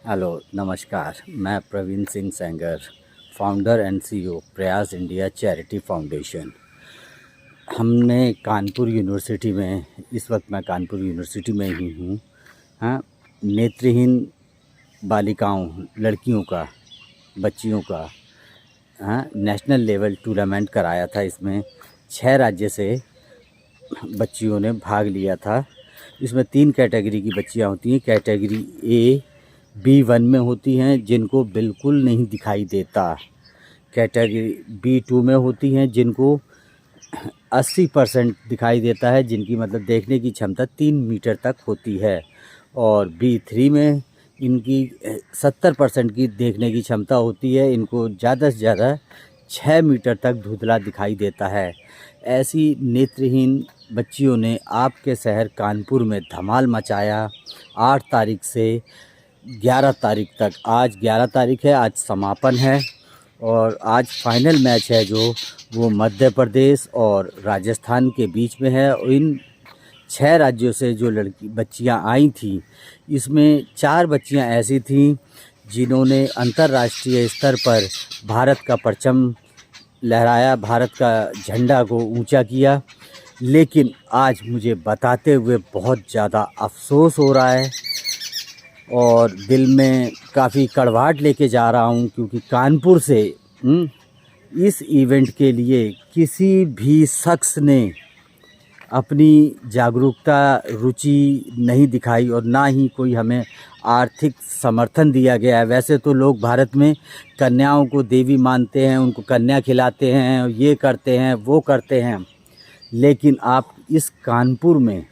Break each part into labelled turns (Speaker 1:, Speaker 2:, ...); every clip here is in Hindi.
Speaker 1: हेलो नमस्कार। मैं Praveen Singh Sengar, founder and CEO Prayas India charity foundation. हमने कानपुर यूनिवर्सिटी में, इस वक्त मैं कानपुर यूनिवर्सिटी में ही हूँ। हाँ, नेत्रहीन बालिकाओं, लड़कियों का, बच्चियों का नेशनल लेवल टूर्नामेंट कराया था। इसमें 6 राज्य से बच्चियों ने भाग लिया था। इसमें 3 कैटेगरी की बच्चियाँ होती हैं। कैटेगरी ए B1 में होती हैं, जिनको बिल्कुल नहीं दिखाई देता। कैटेगरी B2 में होती हैं, जिनको 80% दिखाई देता है, जिनकी मतलब देखने की क्षमता 3 मीटर तक होती है। और B3 में इनकी 70% की देखने की क्षमता होती है। इनको ज़्यादा से ज़्यादा 6 मीटर तक धुंधला दिखाई देता है। ऐसी नेत्रहीन बच्चियों ने आपके शहर कानपुर में धमाल मचाया। 8 तारीख से 11 तारीख तक, आज 11 तारीख है, आज समापन है और आज फाइनल मैच है जो वो मध्य प्रदेश और राजस्थान के बीच में है। इन 6 राज्यों से जो बच्चियां आई थी, इसमें 4 बच्चियां ऐसी थीं जिन्होंने अंतर्राष्ट्रीय स्तर पर भारत का परचम लहराया, भारत का झंडा को ऊंचा किया। लेकिन आज मुझे बताते हुए बहुत ज़्यादा अफसोस हो रहा है और दिल में काफ़ी कड़वाहट लेके जा रहा हूँ, क्योंकि कानपुर से इस इवेंट के लिए किसी भी शख्स ने अपनी जागरूकता, रुचि नहीं दिखाई और ना ही कोई हमें आर्थिक समर्थन दिया गया है। वैसे तो लोग भारत में कन्याओं को देवी मानते हैं, उनको कन्या खिलाते हैं, ये करते हैं, वो करते हैं, लेकिन आप इस कानपुर में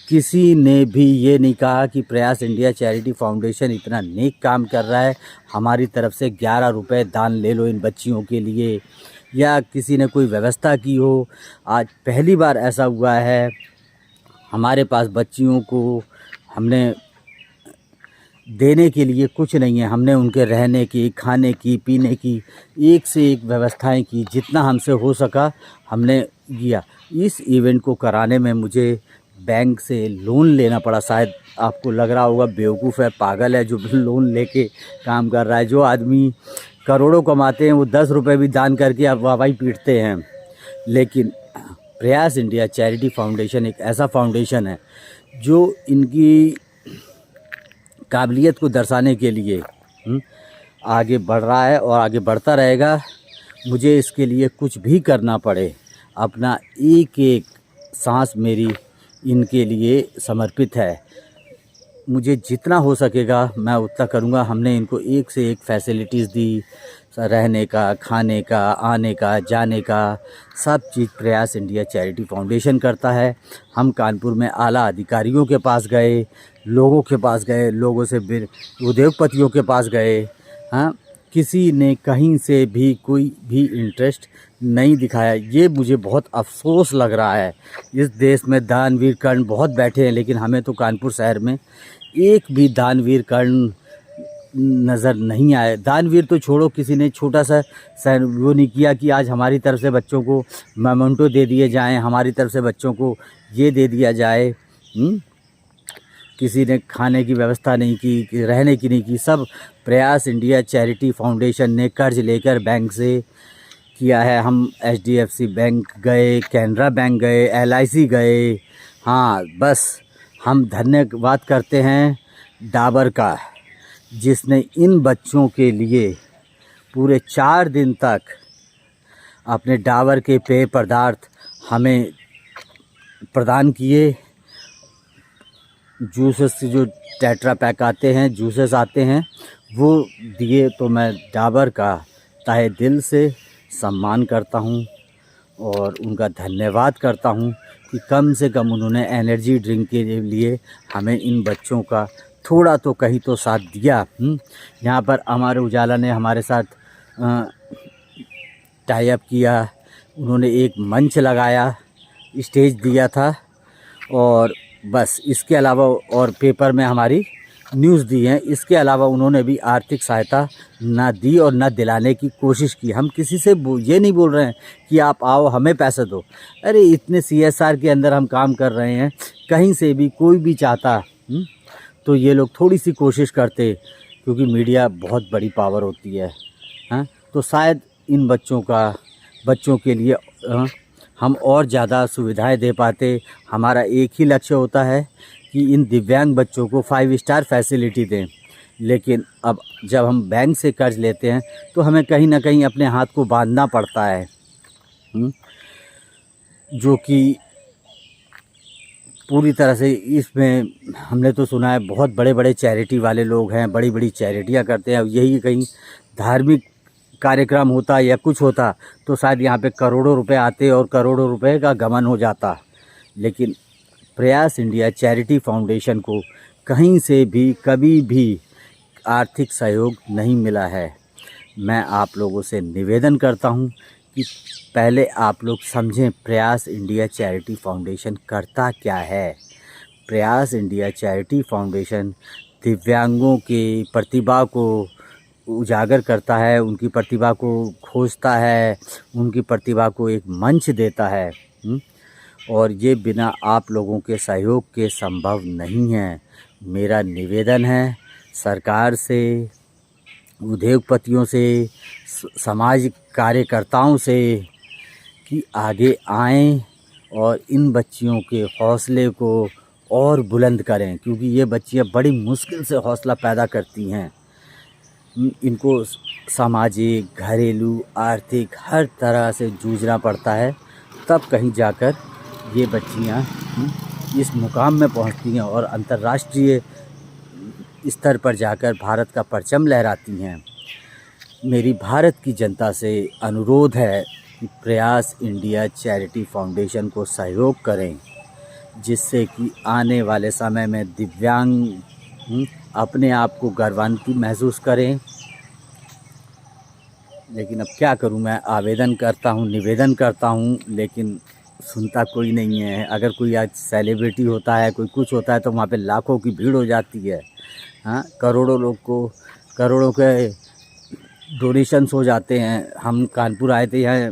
Speaker 1: किसी ने भी ये नहीं कहा कि प्रयास इंडिया चैरिटी फाउंडेशन इतना नेक काम कर रहा है, हमारी तरफ से 11 रुपए दान ले लो इन बच्चियों के लिए, या किसी ने कोई व्यवस्था की हो। आज पहली बार ऐसा हुआ है। हमारे पास बच्चियों को हमने देने के लिए कुछ नहीं है। हमने उनके रहने की, खाने की, पीने की एक से एक व्यवस्थाएं की, जितना हमसे हो सका हमने किया। इस इवेंट को कराने में मुझे बैंक से लोन लेना पड़ा। शायद आपको लग रहा होगा बेवकूफ़ है, पागल है जो लोन लेके काम कर रहा है। जो आदमी करोड़ों कमाते हैं वो 10 रुपये भी दान करके अब वाहवाही पीटते हैं। लेकिन प्रयास इंडिया चैरिटी फाउंडेशन एक ऐसा फाउंडेशन है जो इनकी काबिलियत को दर्शाने के लिए आगे बढ़ रहा है और आगे बढ़ता रहेगा। मुझे इसके लिए कुछ भी करना पड़े, अपना एक एक सांस मेरी इनके लिए समर्पित है। मुझे जितना हो सकेगा मैं उतना करूँगा। हमने इनको एक से एक फैसिलिटीज़ दी, रहने का, खाने का, आने का, जाने का, सब चीज़ प्रयास इंडिया चैरिटी फाउंडेशन करता है। हम कानपुर में आला अधिकारियों के पास गए, लोगों के पास गए, लोगों से उद्योगपतियों के पास गए। हाँ, किसी ने कहीं से भी कोई भी इंटरेस्ट नहीं दिखाया। ये मुझे बहुत अफसोस लग रहा है। इस देश में दानवीर कर्ण बहुत बैठे हैं, लेकिन हमें तो कानपुर शहर में एक भी दानवीर कर्ण नज़र नहीं आए। दानवीर तो छोड़ो, किसी ने छोटा सा वो नहीं किया कि आज हमारी तरफ से बच्चों को मेमेंटो दे दिए जाएं, हमारी तरफ से बच्चों को ये दे दिया जाए। किसी ने खाने की व्यवस्था नहीं की, रहने की नहीं की। सब प्रयास इंडिया चैरिटी फाउंडेशन ने कर्ज लेकर बैंक से किया है। हम HDFC बैंक गए, कैनरा बैंक गए, LIC गए। हाँ, बस हम धन्यवाद करते हैं डाबर का, जिसने इन बच्चों के लिए पूरे 4 दिन तक अपने डाबर के पेय पदार्थ हमें प्रदान किए। जूसेस से जो टेट्रा पैक आते हैं, जूसेस आते हैं, वो दिए। तो मैं डाबर का तहे दिल से सम्मान करता हूँ और उनका धन्यवाद करता हूँ कि कम से कम उन्होंने एनर्जी ड्रिंक के लिए हमें इन बच्चों का थोड़ा तो कहीं तो साथ दिया। यहाँ पर अमर उजाला ने हमारे साथ टाई अप किया। उन्होंने एक मंच लगाया, स्टेज दिया था, और बस इसके अलावा और पेपर में हमारी न्यूज़ दी है। इसके अलावा उन्होंने भी आर्थिक सहायता ना दी और ना दिलाने की कोशिश की। हम किसी से ये नहीं बोल रहे हैं कि आप आओ हमें पैसे दो। अरे इतने CSR के अंदर हम काम कर रहे हैं, कहीं से भी कोई भी चाहता तो ये लोग थोड़ी सी कोशिश करते क्योंकि मीडिया बहुत बड़ी पावर होती है। हाँ, तो शायद इन बच्चों के लिए हम और ज़्यादा सुविधाएं दे पाते। हमारा एक ही लक्ष्य होता है कि इन दिव्यांग बच्चों को 5 स्टार फैसिलिटी दें। लेकिन अब जब हम बैंक से कर्ज़ लेते हैं तो हमें कहीं ना कहीं अपने हाथ को बांधना पड़ता है, जो कि पूरी तरह से इसमें हमने तो सुना है बहुत बड़े बड़े चैरिटी वाले लोग हैं, बड़ी बड़ी चैरिटियाँ करते हैं। यही कहीं धार्मिक कार्यक्रम होता या कुछ होता तो शायद यहाँ पे करोड़ों रुपए आते और करोड़ों रुपए का गमन हो जाता। लेकिन प्रयास इंडिया चैरिटी फाउंडेशन को कहीं से भी कभी भी आर्थिक सहयोग नहीं मिला है। मैं आप लोगों से निवेदन करता हूँ कि पहले आप लोग समझें प्रयास इंडिया चैरिटी फाउंडेशन करता क्या है। प्रयास इंडिया चैरिटी फाउंडेशन दिव्यांगों की प्रतिभा को उजागर करता है, उनकी प्रतिभा को खोजता है, उनकी प्रतिभा को एक मंच देता है। और ये बिना आप लोगों के सहयोग के संभव नहीं है। मेरा निवेदन है सरकार से, उद्योगपतियों से, समाज कार्यकर्ताओं से कि आगे आएं और इन बच्चियों के हौसले को और बुलंद करें, क्योंकि ये बच्चियां बड़ी मुश्किल से हौसला पैदा करती हैं। इनको सामाजिक, घरेलू, आर्थिक हर तरह से जूझना पड़ता है, तब कहीं जाकर ये बच्चियां इस मुकाम में पहुंचती हैं और अंतर्राष्ट्रीय स्तर पर जाकर भारत का परचम लहराती हैं। मेरी भारत की जनता से अनुरोध है कि प्रयास इंडिया चैरिटी फाउंडेशन को सहयोग करें, जिससे कि आने वाले समय में दिव्यांग अपने आप को गौरवान्वित महसूस करें। लेकिन अब क्या करूं, मैं आवेदन करता हूं, निवेदन करता हूं, लेकिन सुनता कोई नहीं है। अगर कोई आज सेलिब्रिटी होता है, कोई कुछ होता है, तो वहाँ पे लाखों की भीड़ हो जाती है। हाँ, करोड़ों के डोनेशंस हो जाते हैं। हम कानपुर आए थे, यहाँ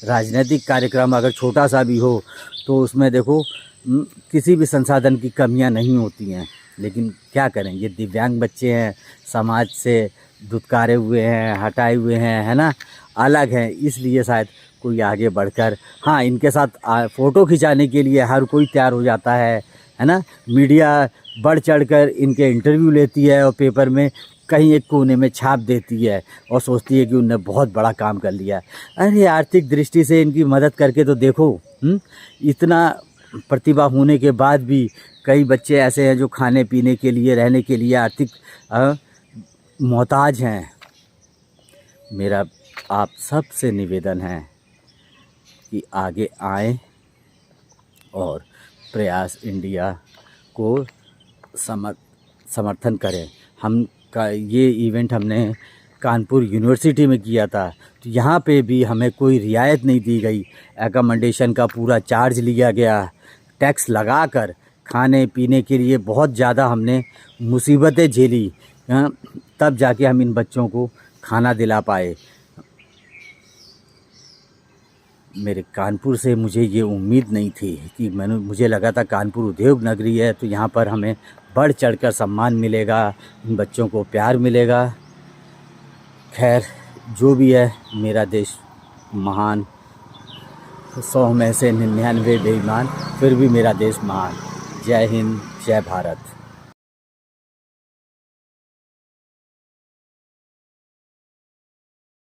Speaker 1: राजनीतिक कार्यक्रम अगर छोटा सा भी हो तो उसमें देखो किसी भी संसाधन की कमियां नहीं होती हैं। लेकिन क्या करें, ये दिव्यांग बच्चे हैं, समाज से दुत्कारे हुए हैं, हटाए हुए हैं, है ना, अलग हैं, इसलिए शायद कोई आगे बढ़कर, हाँ, इनके साथ फ़ोटो खिंचाने के लिए हर कोई तैयार हो जाता है ना। मीडिया बढ़ चढ़कर इनके इंटरव्यू लेती है और पेपर में कहीं एक कोने में छाप देती है और सोचती है कि उनने बहुत बड़ा काम कर लिया। अरे आर्थिक दृष्टि से इनकी मदद करके तो देखो। इतना प्रतिभा होने के बाद भी कई बच्चे ऐसे हैं जो खाने पीने के लिए, रहने के लिए आर्थिक मोहताज हैं। मेरा आप सबसे निवेदन है कि आगे आएं और प्रयास इंडिया को समर्थन करें। ये इवेंट हमने कानपुर यूनिवर्सिटी में किया था, तो यहाँ पे भी हमें कोई रियायत नहीं दी गई। एकोमोडेशन का पूरा चार्ज लिया गया, टैक्स लगाकर खाने पीने के लिए बहुत ज़्यादा हमने मुसीबतें झेली, तब जाके हम इन बच्चों को खाना दिला पाए। मेरे कानपुर से मुझे ये उम्मीद नहीं थी कि मुझे लगा था कानपुर उद्योग नगरी है तो यहाँ पर हमें बढ़ चढ़कर सम्मान मिलेगा, इन बच्चों को प्यार मिलेगा। खैर जो भी है, मेरा देश महान, 100 में से 99 बेईमान, फिर भी मेरा देश महान। जय हिंद, जय भारत।